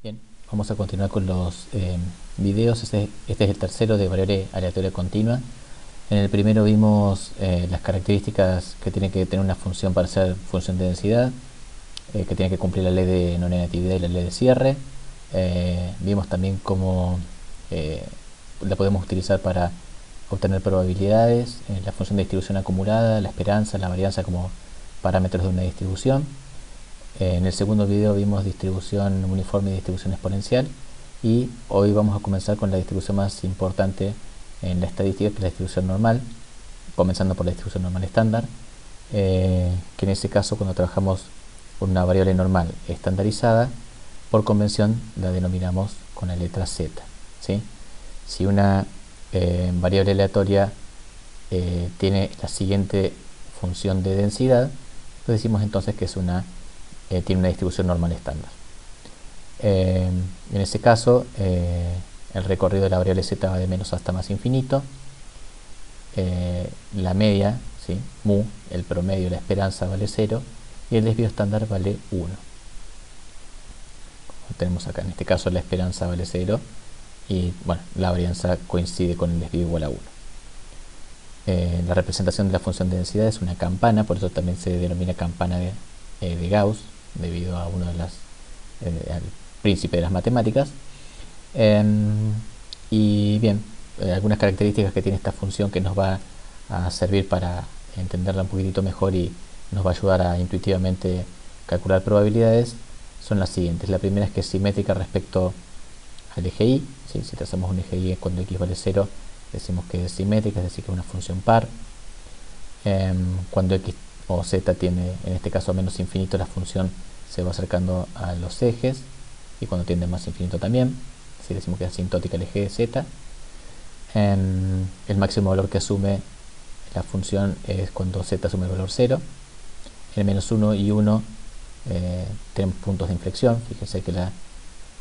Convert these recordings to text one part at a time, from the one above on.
Bien, vamos a continuar con los videos. Este es el tercero de variable aleatoria continua. En el primero vimos las características que tiene que tener una función para ser función de densidad, que tiene que cumplir la ley de no negatividad y la ley de cierre. Vimos también cómo la podemos utilizar para obtener probabilidades, la función de distribución acumulada, la esperanza, la varianza como parámetros de una distribución. En el segundo video vimos distribución uniforme y distribución exponencial, y hoy vamos a comenzar con la distribución más importante en la estadística, que es la distribución normal, comenzando por la distribución normal estándar, que en ese caso, cuando trabajamos con una variable normal estandarizada, por convención la denominamos con la letra z, ¿sí? Si una variable aleatoria tiene la siguiente función de densidad, pues decimos entonces que es tiene una distribución normal estándar. En ese caso, el recorrido de la variable z va de menos hasta más infinito. La media, ¿sí? Mu, el promedio, la esperanza vale 0 y el desvío estándar vale 1. Como tenemos acá, en este caso la esperanza vale 0 y bueno, la varianza coincide con el desvío igual a 1. La representación de la función de densidad es una campana, por eso también se denomina campana de Gauss, debido a uno de al príncipe de las matemáticas. Y bien, algunas características que tiene esta función que nos va a servir para entenderla un poquitito mejor y nos va a ayudar a intuitivamente calcular probabilidades son las siguientes. La primera es que es simétrica respecto al eje y, ¿sí? Si trazamos un eje y cuando x vale 0, decimos que es simétrica, es decir, que es una función par. Cuando x o z tiene, en este caso, menos infinito, la función se va acercando a los ejes, y cuando tiende más infinito también, si decimos que es asintótica el eje de z. El máximo valor que asume la función es cuando z asume el valor 0. El menos 1 y 1 tenemos puntos de inflexión. Fíjense que la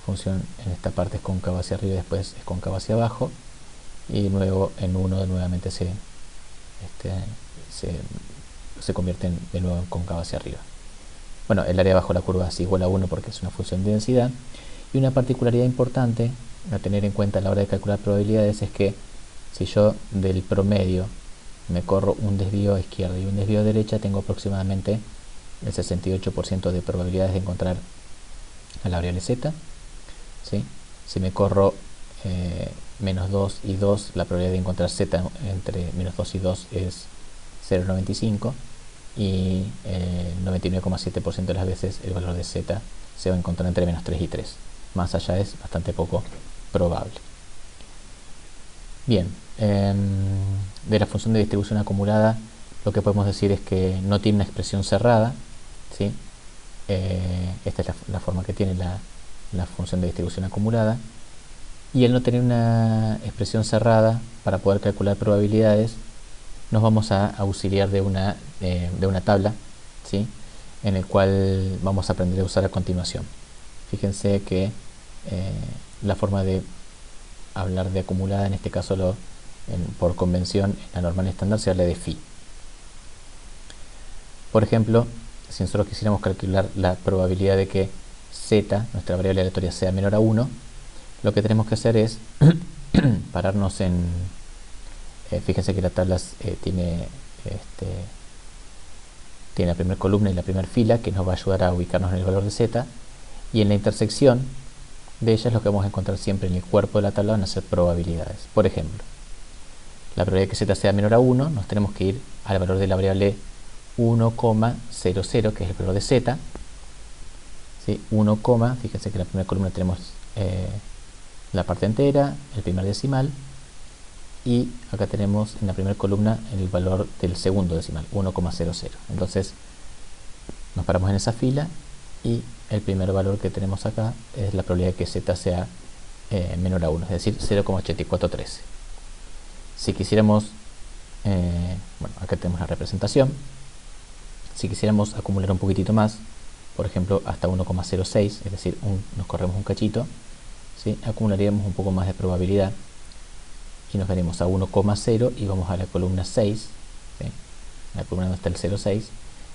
función en esta parte es cóncava hacia arriba y después es cóncava hacia abajo, y luego en 1 nuevamente se convierte de nuevo en cóncava hacia arriba. Bueno, el área bajo la curva es igual a 1 porque es una función de densidad. Y una particularidad importante a tener en cuenta a la hora de calcular probabilidades es que si yo del promedio me corro un desvío a izquierda y un desvío a derecha, tengo aproximadamente el 68% de probabilidades de encontrar a la variable z, ¿sí? Si me corro menos 2 y 2, la probabilidad de encontrar z entre menos 2 y 2 es 0,95, y el 99,7% de las veces el valor de z se va a encontrar entre menos 3 y 3. Más allá es bastante poco probable. Bien, de la función de distribución acumulada, lo que podemos decir es que no tiene una expresión cerrada, ¿sí? Esta es la forma que tiene la función de distribución acumulada, y al no tener una expresión cerrada para poder calcular probabilidades, nos vamos a auxiliar de una tabla, ¿sí? En el cual vamos a aprender a usar a continuación. Fíjense que la forma de hablar de acumulada, en este caso por convención, en la normal estándar se habla de phi. Por ejemplo, si nosotros quisiéramos calcular la probabilidad de que z, nuestra variable aleatoria, sea menor a 1, lo que tenemos que hacer es pararnos fíjense que la tabla tiene la primera columna y la primera fila, que nos va a ayudar a ubicarnos en el valor de z, y en la intersección de ellas lo que vamos a encontrar siempre en el cuerpo de la tabla van a ser probabilidades. Por ejemplo, la probabilidad de que z sea menor a 1, nos tenemos que ir al valor de la variable 1,00, que es el valor de z, ¿sí? 1, fíjense que en la primera columna tenemos la parte entera, el primer decimal, y acá tenemos en la primera columna el valor del segundo decimal, 1,00. Entonces nos paramos en esa fila, y el primer valor que tenemos acá es la probabilidad de que z sea menor a 1, es decir, 0,8413. Si quisiéramos, bueno, acá tenemos la representación. Si quisiéramos acumular un poquitito más, por ejemplo hasta 1,06, es decir, nos corremos un cachito, ¿sí? Acumularíamos un poco más de probabilidad y nos veremos a 1,0 y vamos a la columna 6, ¿sí? La columna donde está el 0,6,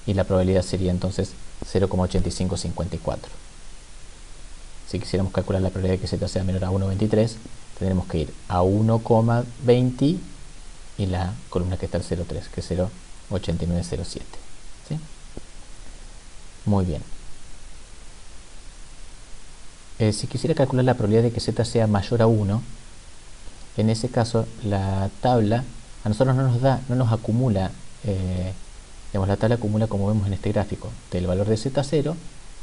y la probabilidad sería entonces 0,8554. Si quisiéramos calcular la probabilidad de que z sea menor a 1,23, tendremos que ir a 1,20 y la columna que está al 0,3, que es 0,8907. ¿Sí? Muy bien. Si quisiera calcular la probabilidad de que z sea mayor a 1, en ese caso la tabla a nosotros no nos acumula, digamos, la tabla acumula, como vemos en este gráfico, del valor de z0,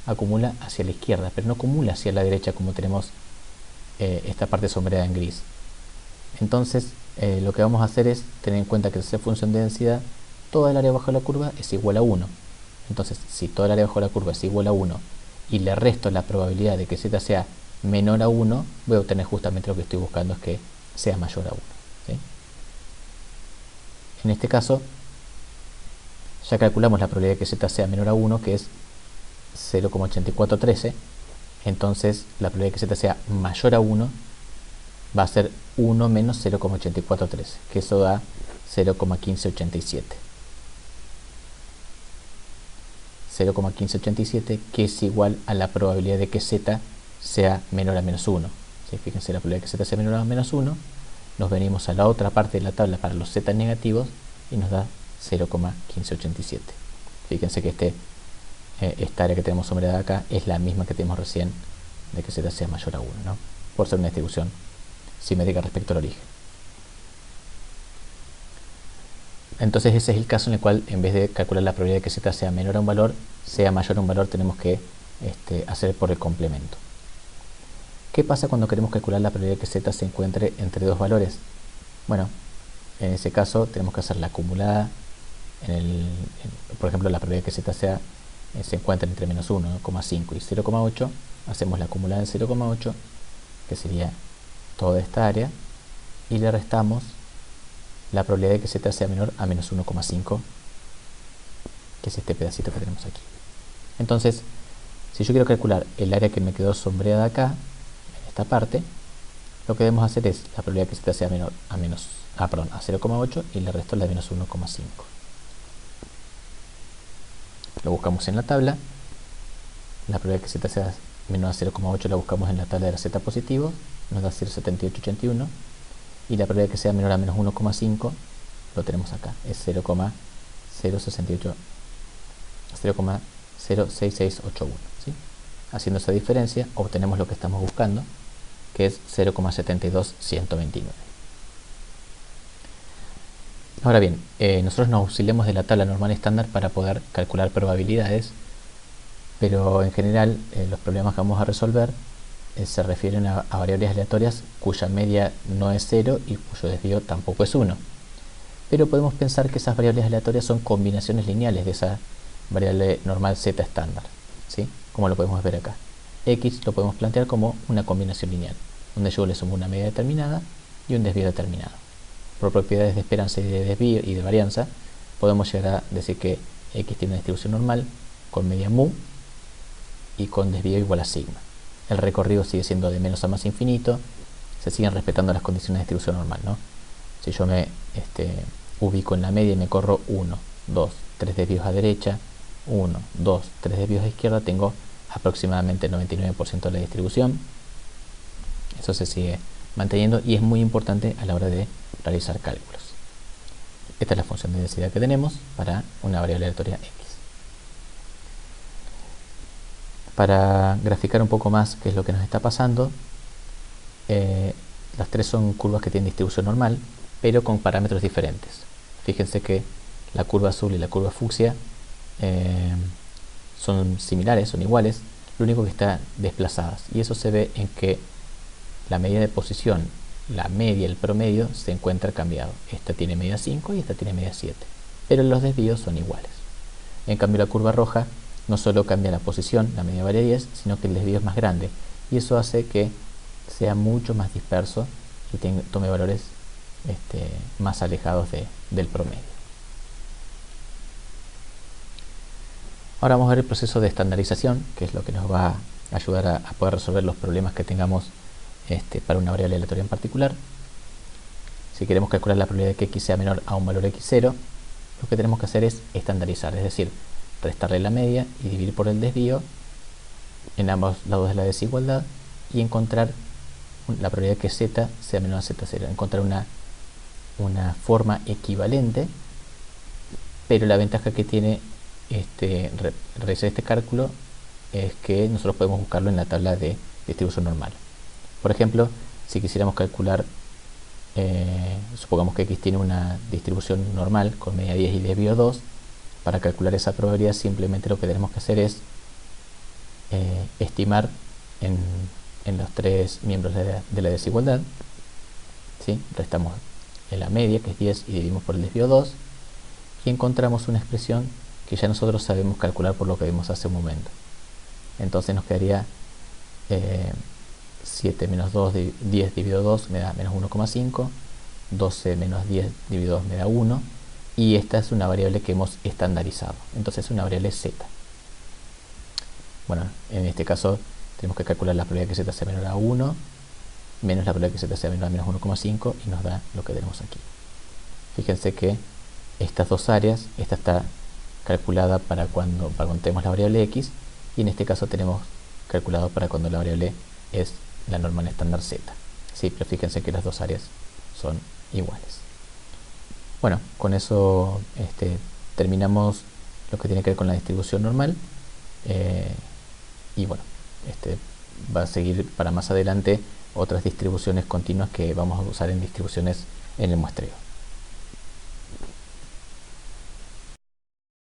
acumula hacia la izquierda, pero no acumula hacia la derecha como tenemos esta parte sombreada en gris. Entonces lo que vamos a hacer es tener en cuenta que al ser función de densidad, toda el área bajo la curva es igual a 1. Entonces, si toda el área bajo la curva es igual a 1 y le resto la probabilidad de que z sea menor a 1, voy a obtener justamente lo que estoy buscando, es que sea mayor a 1. ¿Sí? En este caso, ya calculamos la probabilidad de que z sea menor a 1, que es 0,8413. Entonces, la probabilidad de que z sea mayor a 1 va a ser 1 menos 0,8413, que eso da 0,1587. 0,1587, que es igual a la probabilidad de que z sea menor a menos 1. ¿Sí? Fíjense, la probabilidad de que z sea menor a menos 1, nos venimos a la otra parte de la tabla para los z negativos y nos da 0,1587. Fíjense que esta área que tenemos sombreada acá es la misma que tenemos recién de que z sea mayor a 1, ¿no? Por ser una distribución simétrica respecto al origen. Entonces ese es el caso en el cual, en vez de calcular la probabilidad de que z sea menor a un valor, sea mayor a un valor, tenemos que hacer por el complemento. ¿Qué pasa cuando queremos calcular la probabilidad de que z se encuentre entre dos valores? Bueno, en ese caso tenemos que hacer la acumulada, por ejemplo, la probabilidad de que z se encuentre entre menos 1,5 y 0,8, hacemos la acumulada en 0,8, que sería toda esta área, y le restamos la probabilidad de que z sea menor a menos 1,5, que es este pedacito que tenemos aquí. Entonces, si yo quiero calcular el área que me quedó sombreada acá, en esta parte, lo que debemos hacer es la probabilidad de que z sea menor a 0,8 y le resto la de menos 1,5. Lo buscamos en la tabla. La probabilidad de que z sea menor a 0,8 la buscamos en la tabla de los z positivos, nos da 0,7881, y la probabilidad de que sea menor a menos 1,5 lo tenemos acá, es 0,068, 0,06681. ¿sí? Haciendo esa diferencia obtenemos lo que estamos buscando, que es 0,72129. Ahora bien, nosotros nos auxiliamos de la tabla normal estándar para poder calcular probabilidades, pero en general los problemas que vamos a resolver se refieren a variables aleatorias cuya media no es 0 y cuyo desvío tampoco es 1. Pero podemos pensar que esas variables aleatorias son combinaciones lineales de esa variable normal z estándar, ¿sí? Como lo podemos ver acá. X lo podemos plantear como una combinación lineal, donde yo le sumo una media determinada y un desvío determinado. Por propiedades de esperanza y de desvío y de varianza, podemos llegar a decir que X tiene una distribución normal con media mu y con desvío igual a sigma. El recorrido sigue siendo de menos a más infinito, se siguen respetando las condiciones de distribución normal, ¿no? Si yo me ubico en la media y me corro 1, 2, 3 desvíos a derecha, 1, 2, 3 desvíos a izquierda, tengo aproximadamente el 99% de la distribución. Eso se sigue manteniendo y es muy importante a la hora de realizar cálculos. Esta es la función de densidad que tenemos para una variable aleatoria X. Para graficar un poco más qué es lo que nos está pasando, las tres son curvas que tienen distribución normal, pero con parámetros diferentes. Fíjense que la curva azul y la curva fucsia son similares, son iguales, lo único que están desplazadas, y eso se ve en que la medida de posición, la media y el promedio se encuentran cambiados. Esta tiene media 5 y esta tiene media 7, pero los desvíos son iguales. En cambio, la curva roja no solo cambia la posición, la media vale 10, sino que el desvío es más grande, y eso hace que sea mucho más disperso y tome valores más alejados del promedio. Ahora vamos a ver el proceso de estandarización, que es lo que nos va a ayudar a poder resolver los problemas que tengamos para una variable aleatoria en particular. Si queremos calcular la probabilidad de que x sea menor a un valor x0, lo que tenemos que hacer es estandarizar, es decir, restarle la media y dividir por el desvío en ambos lados de la desigualdad y encontrar la probabilidad que z sea menor a z0, encontrar una forma equivalente, pero la ventaja que tiene realizar este cálculo es que nosotros podemos buscarlo en la tabla de distribución normal. Por ejemplo, si quisiéramos calcular, supongamos que x tiene una distribución normal con media 10 y desvío 2, para calcular esa probabilidad simplemente lo que tenemos que hacer es estimar en los tres miembros de la desigualdad, ¿sí? Restamos en la media, que es 10, y dividimos por el desvío 2, y encontramos una expresión que ya nosotros sabemos calcular por lo que vimos hace un momento. Entonces nos quedaría 7 menos 2 10 dividido 2 me da menos 1,5, 12 menos 10 dividido 2 me da 1, y esta es una variable que hemos estandarizado, entonces es una variable z. Bueno, en este caso tenemos que calcular la probabilidad que z sea menor a 1 menos la probabilidad que z sea menor a menos 1,5 y nos da lo que tenemos aquí. Fíjense que estas dos áreas, esta está calculada para cuando tenemos la variable x, y en este caso tenemos calculado para cuando la variable es la normal estándar z. Sí, pero fíjense que las dos áreas son iguales. Bueno, con eso terminamos lo que tiene que ver con la distribución normal, y bueno, va a seguir para más adelante otras distribuciones continuas que vamos a usar en distribuciones en el muestreo.